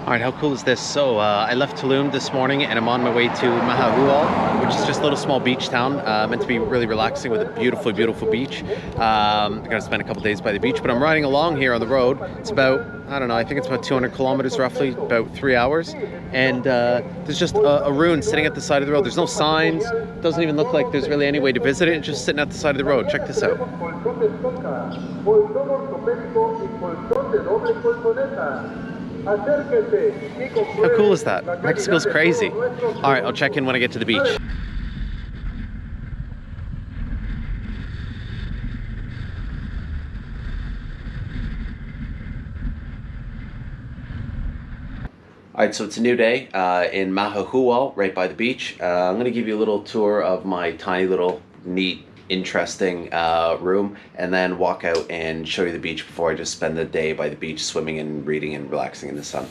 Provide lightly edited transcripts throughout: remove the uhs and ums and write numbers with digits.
All right, how cool is this? So I left Tulum this morning and I'm on my way to Mahahual, which is just a little small beach town, meant to be really relaxing with a beautiful, beautiful beach. I'm gonna spend a couple days by the beach, but I'm riding along here on the road. It's about, I don't know, I think it's about 200 kilometers roughly, about 3 hours. And there's just a ruin sitting at the side of the road. There's no signs, doesn't even look like there's really any way to visit it. It's just sitting at the side of the road. Check this out. How cool is that? Mexico's crazy. All right, I'll check in when I get to the beach. All right, so it's a new day in Mahahual, right by the beach. I'm going to give you a little tour of my tiny little neat, interesting room, and then walk out and show you the beach before I just spend the day by the beach swimming and reading and relaxing in the sun.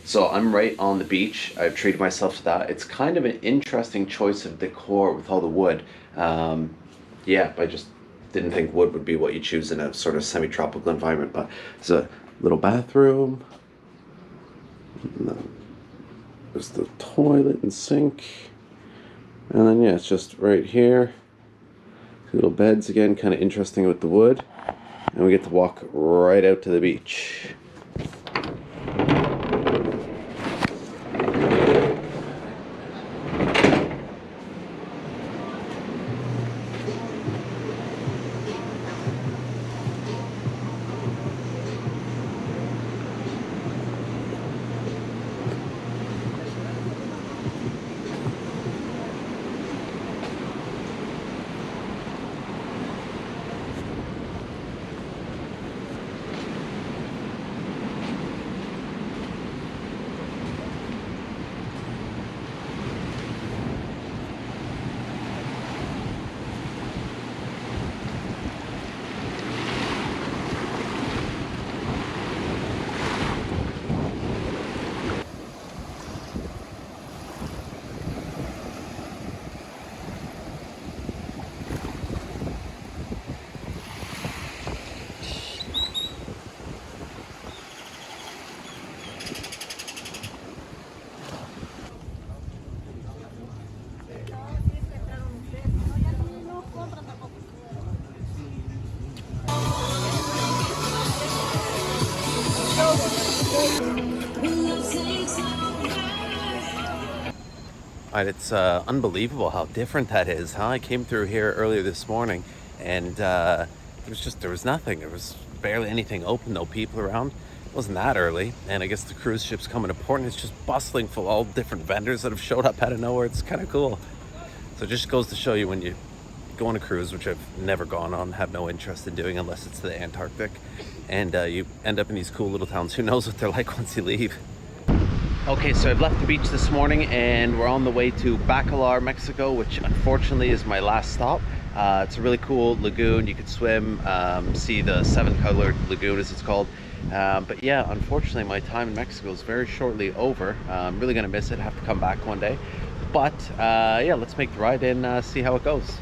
So I'm right on the beach. I've treated myself to that. It's kind of an interesting choice of decor with all the wood. Yeah, I just didn't think wood would be what you choose in a sort of semi-tropical environment, but it's a little bathroom. There's the toilet and sink, and then yeah, it's just right here. Little beds again, kind of interesting with the wood, and we get to walk right out to the beach. Alright, it's unbelievable how different that is, huh? I came through here earlier this morning and there was nothing. There was barely anything open, no people around. It wasn't that early, and I guess the cruise ship's coming to port and it's just bustling full of all different vendors that have showed up out of nowhere. It's kind of cool. So it just goes to show you when you go on a cruise, which I've never gone on, have no interest in doing unless it's to the Antarctic, and you end up in these cool little towns. Who knows what they're like once you leave. Okay, so I've left the beach this morning and we're on the way to Bacalar, Mexico, which unfortunately is my last stop. It's a really cool lagoon. You could swim, see the seven-colored lagoon as it's called. But yeah, unfortunately my time in Mexico is very shortly over. I'm really gonna miss it, have to come back one day. But yeah, let's make the ride and see how it goes.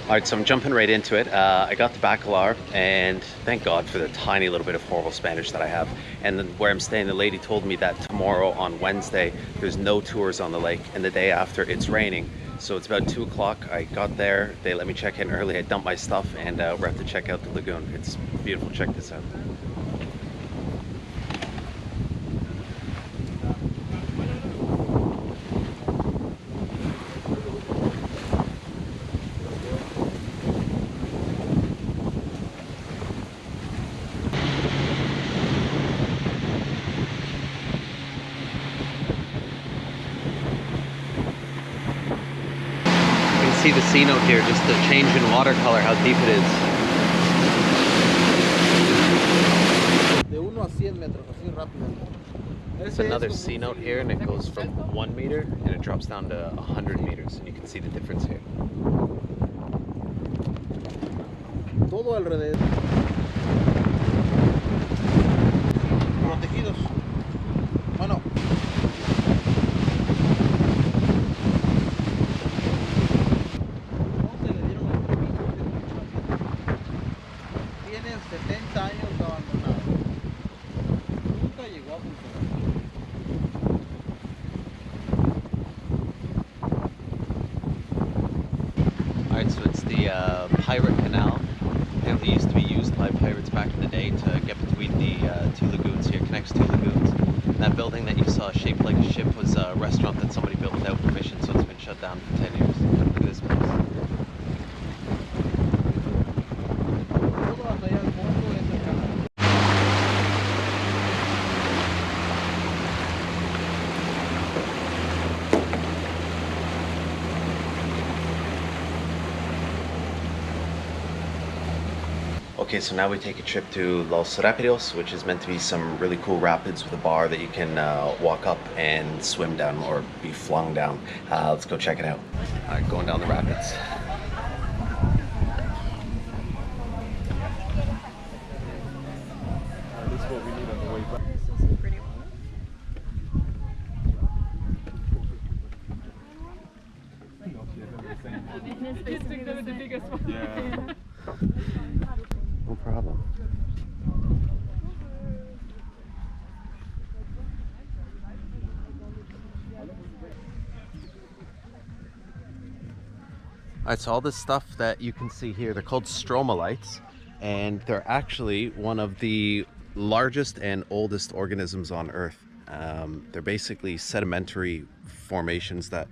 All right, so I'm jumping right into it. I got the Bacalar, and thank God for the tiny little bit of horrible Spanish that I have. And then where I'm staying, the lady told me that tomorrow on Wednesday, there's no tours on the lake, and the day after it's raining. So it's about 2 o'clock. I got there, they let me check in early, I dumped my stuff, and we're at to check out the lagoon. It's beautiful, check this out. See the C note here, just the change in watercolor, how deep it is. De 1 There's another C note here, and it goes from 1 meter and it drops down to 100 meters, and you can see the difference here. Todo alrededor. Protegidos. Bueno. Tienen 70 años abandonados. Nunca llegó a funcionar. Alright, so it's the Pirate Canal. Apparently used to be used by pirates back in the day to get between the two lagoons here, connects two lagoons. And that building that you saw shaped like a ship was a restaurant that somebody built without permission, so it's been shut down for 10 years. Look at this place. Okay, so now we take a trip to Los Rapidos, which is meant to be some really cool rapids with a bar that you can walk up and swim down or be flung down. Let's go check it out. All right, going down the rapids. This is what we need on the way back. This is a pretty one. Yeah. No problem. Alright, so all this stuff that you can see here, they're called stromatolites, and they're actually one of the largest and oldest organisms on Earth. They're basically sedimentary formations that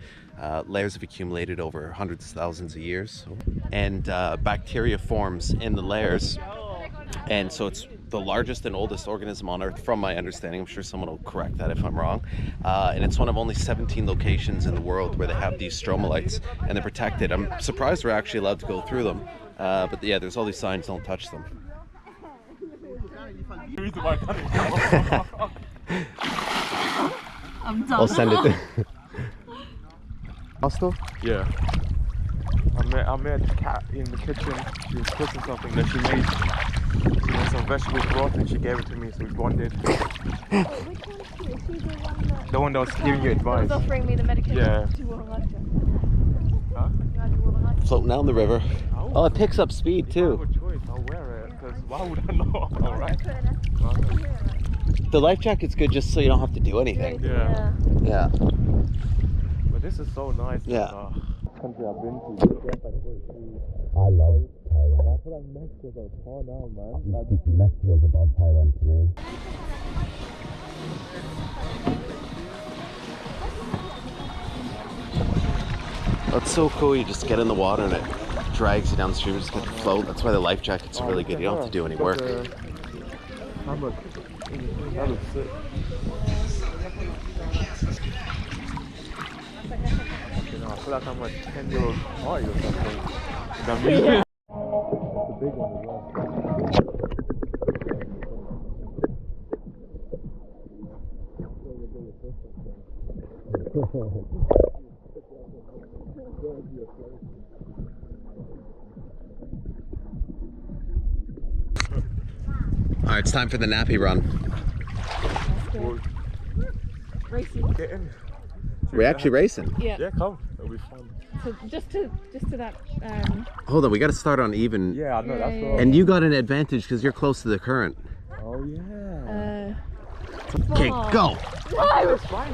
layers have accumulated over hundreds of thousands of years, and bacteria forms in the layers, and so it's the largest and oldest organism on Earth from my understanding. I'm sure someone will correct that if I'm wrong, and it's one of only 17 locations in the world where they have these stromatolites, and they're protected. I'm surprised we're actually allowed to go through them, but yeah, there's all these signs, don't touch them. I'm done. I'll send it to Hostel? Yeah. I met a cat in the kitchen. She was cooking something that she made some vegetable broth, and she gave it to me, so we bonded. Which one is she? Is she The one that was giving you advice. was offering me the medication? Yeah. Huh? Floating down the river. Oh, it picks up speed If I have too. a choice, I'll wear it, because why would I not? Alright. The life jacket's good just so you don't have to do anything. Yeah. Yeah. But this is so nice. Yeah. Country I've been to. I love Thailand. I feel like Mexico's on par now, man. Mexico's about Thailand to me. That's so cool. You just get in the water and it drags you downstream. You just get to float. That's why the life jackets are really good. You don't have to do any work. How much? That looks sick. I feel like I'm a 10-year-old party or something. The big one as well. All right, it's time for the nappy run. Racing. Get in. We're actually racing. Yeah. Yeah, come. It'll be fun. So just to that. Hold on, we got to start on even. Yeah, I know. That's Yeah, all. And you got an advantage because you're close to the current. Oh yeah. Okay, go. That's fine.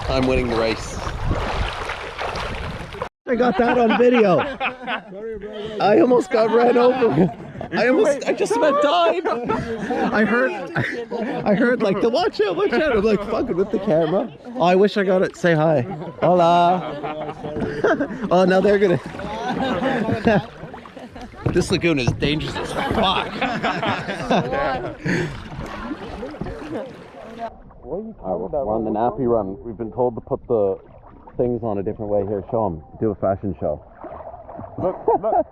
I'm winning the race. I got that on video. I almost got ran over. I just about died. I heard like the watch out. I'm like fucking with the camera. Oh, I wish I got it. Say hi. Hola. Oh, now they're gonna. This lagoon is dangerous as fuck. Alright, we're on the nappy run. We've been told to put the things on a different way here. Show them. Do a fashion show. Look, look.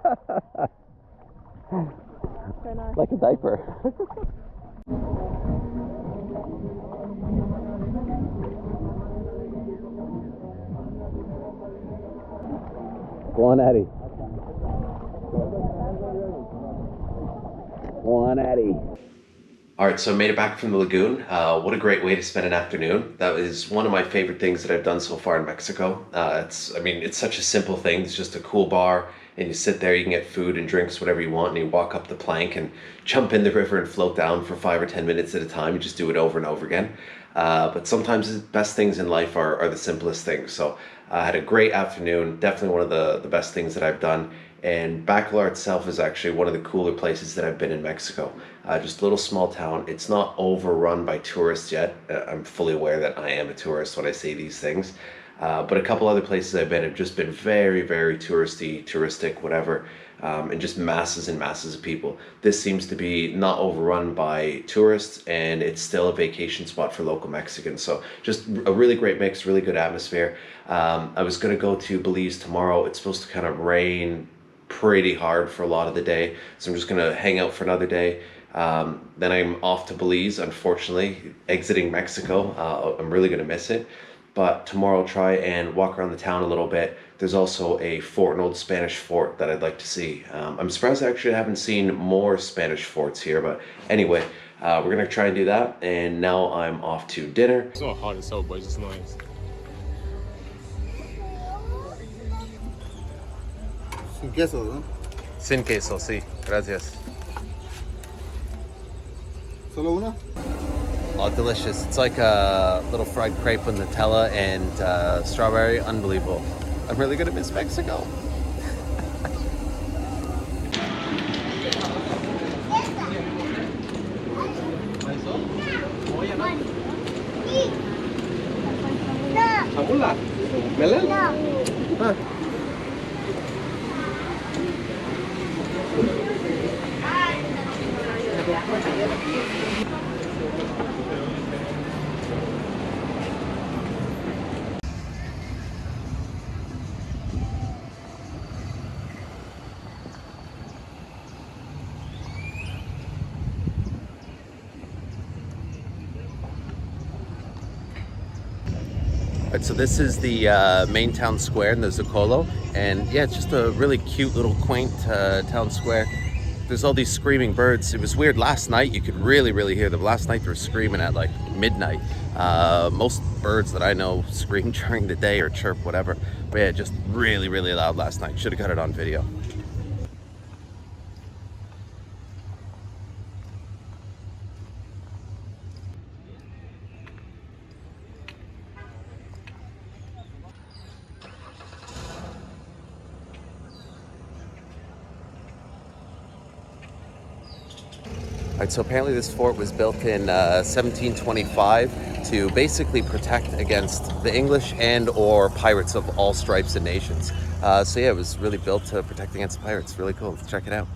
So nice. Like a diaper. Go on, Eddie. Go on, Eddie. All right, so I made it back from the lagoon. What a great way to spend an afternoon. That is one of my favorite things that I've done so far in Mexico. It's such a simple thing. It's just a cool bar, and you sit there, you can get food and drinks, whatever you want, and you walk up the plank and jump in the river and float down for 5 or 10 minutes at a time. You just do it over and over again. But sometimes the best things in life are the simplest things. So I had a great afternoon, definitely one of the best things that I've done. And Bacalar itself is actually one of the cooler places that I've been in Mexico. Just a little small town. It's not overrun by tourists yet. I'm fully aware that I am a tourist when I say these things. But a couple other places I've been have just been very, very touristic, whatever. And just masses and masses of people. This seems to be not overrun by tourists, and it's still a vacation spot for local Mexicans. So just a really great mix, really good atmosphere. I was gonna go to Belize tomorrow. It's supposed to kind of rain pretty hard for a lot of the day, so I'm just gonna hang out for another day. Then I'm off to Belize, unfortunately, exiting Mexico. I'm really gonna miss it. But tomorrow I'll try and walk around the town a little bit. There's also a fort, an old Spanish fort that I'd like to see. I'm surprised I actually haven't seen more Spanish forts here, but anyway, we're gonna try and do that. And now I'm off to dinner. It's not hard as hell, but it's just nice. Sin queso, ¿no? Sin queso, sí. Gracias. ¿Solo una? Oh, delicious. It's like a little fried crepe with Nutella and strawberry. Unbelievable. I'm really gonna miss Mexico. ¿Sabula? ¿Melel? Ah. Right, so this is the main town square in the Zocalo, and yeah, it's just a really cute little quaint town square. There's all these screaming birds. It was weird last night, you could really hear them. Last night they were screaming at like midnight. Most birds that I know scream during the day or chirp, whatever. But yeah, just really loud last night. Should have got it on video. Right, so apparently this fort was built in 1725 to basically protect against the English and or pirates of all stripes and nations. So yeah, it was really built to protect against pirates. Really cool. Let's check it out.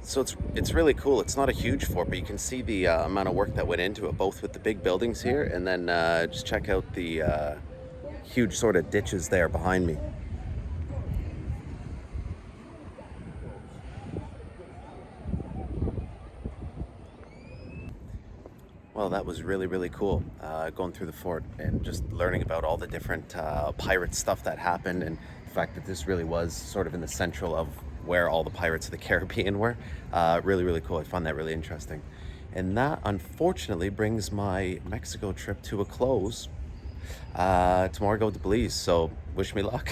So it's really cool. It's not a huge fort, but you can see the amount of work that went into it, both with the big buildings here, and then just check out the huge sort of ditches there behind me. Well, that was really, really cool. Going through the fort and just learning about all the different pirate stuff that happened, and the fact that this really was sort of in the central of where all the Pirates of the Caribbean were. Really, really cool. I found that really interesting. And that, unfortunately, brings my Mexico trip to a close. Tomorrow I go to Belize, so wish me luck.